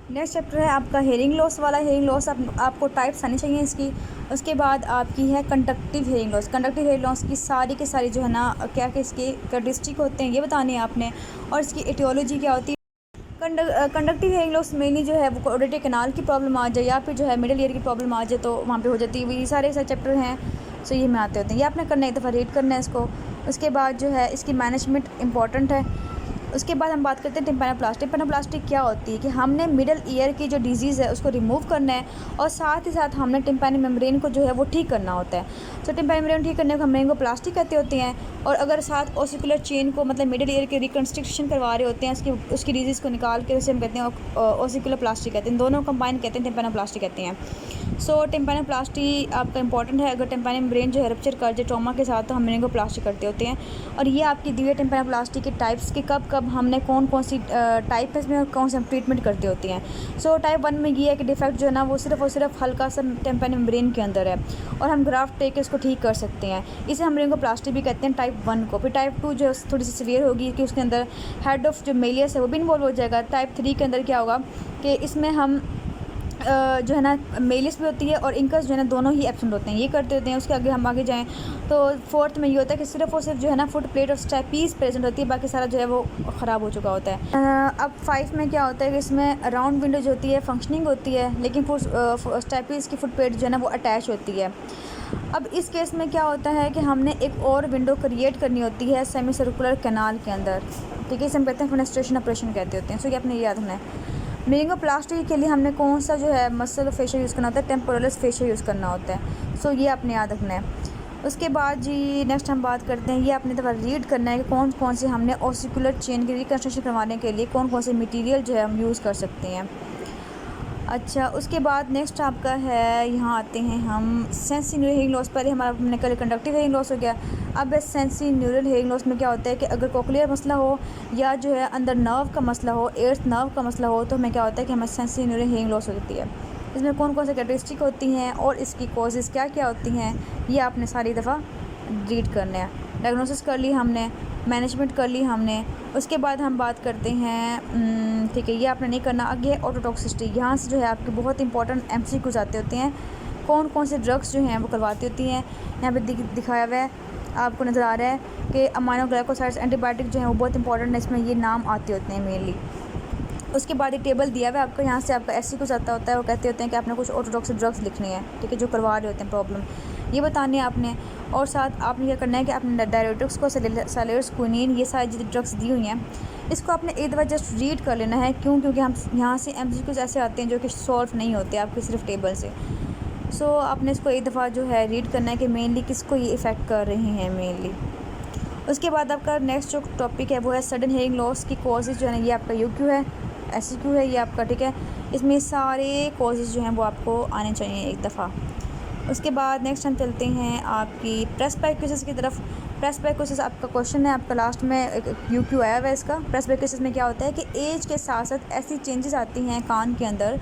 Next chapter है आपका hearing loss वाला। हेयरिंग लॉस आपको टाइप्स आनी चाहिए इसकी। उसके बाद आपकी है conductive hearing loss. Conductive hearing loss की सारी जो है ना क्या क्या इसके कैरेक्टरिस्टिक होते हैं ये बताने हैं आपने, और इसकी एटियोलॉजी क्या होती है। कंडक्टिव हेयरिंग लॉस मेनली जो है वो ऑडिटरी कैनाल की प्रॉब्लम आ जाए या फिर जो है मिडिल ईयर की प्रॉब्लम आ जाए तो वहाँ पे हो जाती है। ये सारे चैप्टर हैं सो ये में आते होते हैं। ये आपने करना है, एक दफ़ा रीड करना है इसको। उसके बाद जो है इसकी मैनेजमेंट इंपॉर्टेंट है। उसके बाद हम बात करते हैं टिम्पैनोप्लास्टी। टिम्पैनोप्लास्टी क्या होती है कि हमने मिडल ईयर की जो डिजीज़ है उसको रिमूव करना है और साथ ही साथ हमने टिम्पैनिक मेम्ब्रेन को जो है वो ठीक करना होता है। तो टिम्पैनिक मेम्ब्रेन ठीक करने को हम मेनिंगोप्लास्टी कहते होते हैं। और अगर साथ ऑसिकुलर चेन को मतलब मिडल ईयर के रिकन्स्ट्रक्शन करवा रहे होते हैं उसकी डिजीज़ को निकाल के उसे हम कहते हैं ऑसिकुलर प्लास्टी कहते हैं। दोनों कंबाइन कहते हैं टिम्पैनोप्लास्टी कहते हैं। सो टिम्पैनोप्लास्टी आपका इंपॉर्टेंट है। अगर टिम्पैनिक मेम्ब्रेन जो है रप्चर कर जाए ट्रॉमा के साथ तो हम मेनिंगोप्लास्टी करते होते हैं। और ये आपकी दी हुई टिम्पैनोप्लास्टी के टाइप्स के कब हमने कौन सी टाइप है इसमें और कौन से हम ट्रीटमेंट करते होते हैं। सो टाइप 1 में ये है कि डिफेक्ट जो है ना वो सिर्फ और सिर्फ हल्का सा टिम्पैनिक मेम्ब्रेन के अंदर है और हम ग्राफ्ट टेक के इसको ठीक कर सकते हैं। इसे हम मेनिंगोप्लास्टी भी कहते हैं टाइप 1 को। फिर टाइप 2 जो है थोड़ी सी सीवियर होगी कि उसके अंदर हेड ऑफ जो मेलियस है वो भी इन्वॉल्व हो जाएगा। टाइप 3 के अंदर क्या होगा कि इसमें हम जो है ना मेलिस भी होती है और इंकस जो है ना दोनों ही एब्सेंट होते हैं, ये करते होते हैं। उसके आगे हम आगे जाएं तो फोर्थ में ये होता है कि सिर्फ और सिर्फ जो है ना फुट प्लेट और स्टैपीज़ प्रेजेंट होती है, बाकी सारा जो है वो ख़राब हो चुका होता है। अब 5 में क्या होता है कि इसमें राउंड विंडो जो होती है फंक्शनिंग होती है लेकिन स्टैपीज़ की फुट प्लेट जो है ना वो अटैच होती है। अब इस केस में क्या होता है कि हमने एक और विंडो क्रिएट करनी होती है सेमी सर्कुलर कैनाल के अंदर, ठीक है। इसे हम कहते हैं फेनेस्ट्रेशन ऑपरेशन कहते होते हैं। सो ये अपने याद रखना है। मेनिंगोप्लास्टी के लिए हमने कौन सा जो है मसल फेशियल यूज़ करना होता है, टेम्पोरलिस फेशियल यूज़ करना होता है। सो ये आपने याद रखना है। उसके बाद जी नेक्स्ट हम बात करते हैं, ये आपने दफ़ा रीड करना है कि कौन से हमने ऑसिकुलर चेन की रिकन्स्ट्रक्शन करवाने के लिए कौन से मटेरियल जो है हम यूज़ कर सकते हैं। अच्छा, उसके बाद नेक्स्ट आपका है, यहाँ आते हैं हम सेंसी न्यूरल हेयरिंग लॉस। पहले हमारा हमने कल कंडक्टिव हेयरिंग लॉस हो गया। अब सेंसी न्यूरल हेयरिंग लॉस में क्या होता है कि अगर कोक्लियर मसला हो या जो है अंदर नर्व का मसला हो, एर्थ नर्व का मसला हो तो हमें क्या होता है कि हमें सेंसी न्यूरल हेयरिंग लॉस हो जाती है। इसमें कौन से कैरेक्टरिस्टिक होती हैं और इसकी कॉजेज़ क्या क्या होती हैं ये आपने सारी दफ़ा रीड करना है। डायग्नोसिस कर ली हमने, मैनेजमेंट कर ली हमने। उसके बाद हम बात करते हैं, ठीक है, ये आपने नहीं करना। आगे ऑटोटॉक्सिसिटी, यहाँ से जो है आपके बहुत इंपॉर्टेंट एमसीक्यूज आते होते हैं। कौन से ड्रग्स जो हैं वो करवाती होती हैं। यहाँ पे दिखाया हुआ है, आपको नज़र आ रहा है कि अमाइनो ग्लाइकोसाइड्स एंटीबायोटिक जो हैं वो बहुत इंपॉर्टेंट है, इसमें ये नाम आते होते हैं मेनली। उसके बाद एक टेबल दिया हुआ है आपको, यहाँ से आपका एमसीक्यूज आता होता है। वो कहते होते हैं कि आपने कुछ ऑटोटॉक्सिक ड्रग्स लिखने हैं, ठीक है, जो करवा रहे होते हैं प्रॉब्लम, ये बताने हैं आपने। और साथ आपने क्या करना है कि आपने डायरेटिक्स को सैलेड्स क्विनीन ये सारी जो ड्रग्स दी हुई हैं इसको आपने एक दफ़ा जस्ट रीड कर लेना है। क्योंकि हम यहाँ से एमसीक्यूज ऐसे आते हैं जो कि सॉल्व नहीं होते आपके सिर्फ टेबल से। सो आपने इसको एक दफ़ा जो है रीड करना है कि मेनली किसको ये इफ़ेक्ट कर रही हैं मेनली। उसके बाद आपका नेक्स्ट जो टॉपिक है वो है सडन हेयरिंग लॉस की कॉजेज़ जो है ना, ये आपका यूक्यू है, एसक्यू है ये आपका, ठीक है। इसमें सारे कॉजेज़ जो हैं वो आपको आने चाहिए एक दफ़ा। उसके बाद नेक्स्ट हम चलते हैं आपकी प्रेस्बाइक्यूसिस की तरफ। प्रेस्बाइक्यूसिस आपका क्वेश्चन है, आपका लास्ट में एक यूक्यू आया हुआ है इसका। प्रेस्बाइक्यूसिस में क्या होता है कि एज के साथ साथ ऐसी चेंजेस आती हैं कान के अंदर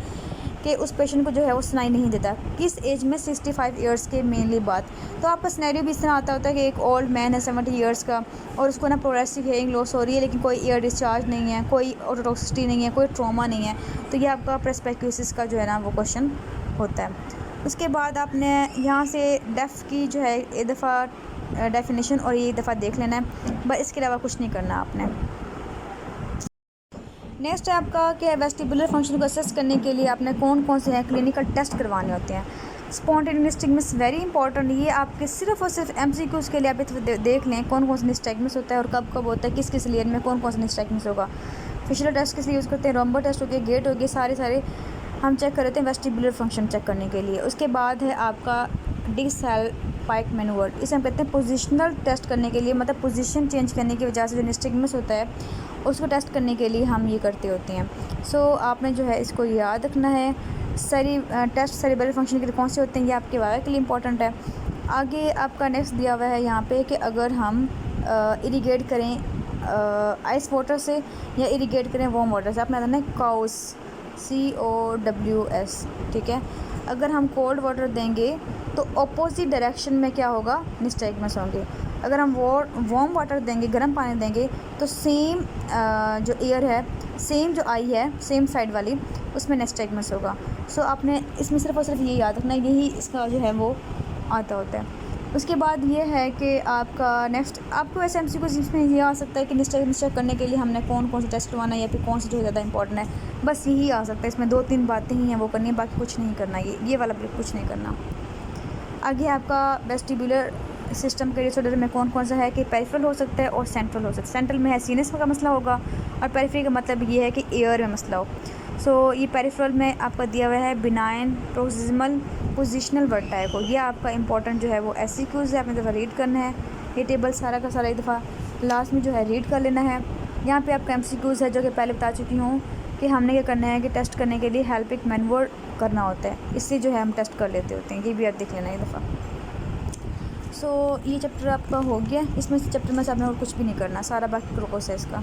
कि उस पेशेंट को जो है वो सुनाई नहीं देता। किस एज में? 65 ईयर्स के मेनली बात। तो आपका सिनेरियो भी इस तरह आता होता है कि एक ओल्ड मैन है 70 ईयर्स का और उसको ना प्रोग्रेसिव हेयरिंग लॉस हो रही है लेकिन कोई ईयर डिस्चार्ज नहीं है, कोई ऑटोटॉक्सिसिटी नहीं है, कोई ट्रॉमा नहीं है। तो ये आपका प्रेस्बाइक्यूसिस का जो है ना वो क्वेश्चन होता है। उसके बाद आपने यहाँ से डेफ़ की जो है एक दफ़ा डेफिनेशन और ये एक दफ़ा देख लेना है, बस इसके अलावा कुछ नहीं करना आपने। नेक्स्ट है आपका कि वेस्टिबुलर फंक्शन को असेस करने के लिए आपने कौन से हैं क्लिनिकल टेस्ट करवाने होते हैं। स्पॉन्टेनियस निस्टैग्मस वेरी इंपॉर्टेंट, ये आपके सिर्फ और सिर्फ एमसीक्यूज़ के लिए आप देख लें कौन सा निस्टैग्मस होता है और कब होता है, किस लेयर में कौन सा निस्टैग्मस होगा। फिशर टेस्ट किस लिए यूज़ करते हैं, रोम्बो टेस्ट हो गया, गेट हो गया, सारे हम चेक करते हैं वेस्टिबुलर फंक्शन चेक करने के लिए। उसके बाद है आपका डी सेल पाइक मैनूवर, इसे हम कहते हैं पोजिशनल टेस्ट करने के लिए, मतलब पोजीशन चेंज करने की वजह से जो निस्टैग्मस होता है उसको टेस्ट करने के लिए हम ये करते होते हैं। सो आपने जो है इसको याद रखना है। टेस्ट सेरिब्रल फंक्शन के लिए कौन से होते हैं ये आपके वायर के लिए इंपॉर्टेंट है। आगे आपका नेक्स्ट दिया हुआ है यहाँ पे कि अगर हम इरीगेट करें आइस वाटर से या इरीगेट करें वार्म वाटर से, आपने बताना है काउस COWS, ठीक है। अगर हम कोल्ड वाटर देंगे तो अपोजिट डायरेक्शन में क्या होगा, निस्टैग्मस होंगे। अगर हम वार्म वाटर देंगे, गर्म पानी देंगे तो सेम जो एयर है सेम जो आई है सेम साइड वाली उसमें नेस्टैगमस होगा। सो आपने इसमें सिर्फ और सिर्फ ये याद रखना है, यही इसका जो है वो आता होता है। उसके बाद ये है कि आपका नेक्स्ट आपको ऐसे MCQ जिसमें ये आ सकता है कि नेस्टैगमस चेक करने के लिए हमने कौन कौन सा टेस्ट करवाना है या फिर कौन सा जो ज़्यादा इंपॉर्टेंट है, बस यही आ सकता है। इसमें 2-3 बातें ही हैं वो करनी है, बाकी कुछ नहीं करना, ये वाला बिल्कुल कुछ नहीं करना। आगे आपका वेस्टिबुलर सिस्टम के डिसऑर्डर में कौन कौन सा है कि पेरिफेरल हो सकता है और सेंट्रल हो सकता है। सेंट्रल में है सीनस का मसला होगा और पेरिफेरल का मतलब ये है कि एयर में मसला हो। सो ये पेरिफेरल में आपका दिया हुआ है बिनाइन प्रोक्सिमल पोजिशनल वर्टाइगो। ये आपका इंपॉर्टेंट जो है वो SCQs है, आपने दफ़ा रीड करना है ये टेबल सारा का सारा एक दफ़ा लास्ट में जो है रीड कर लेना है। यहाँ पे आपका MCQs है जो कि पहले बता चुकी हूँ कि हमने क्या करना है कि टेस्ट करने के लिए हेल्पिंग मैनवर करना होता है, इससे जो है हम टेस्ट कर लेते होते हैं। ये भी आप देख लेना एक दफ़ा। सो ये चैप्टर आपका हो गया, इसमें से चैप्टर में से आपने और कुछ भी नहीं करना, सारा बाकी प्रोसेस का।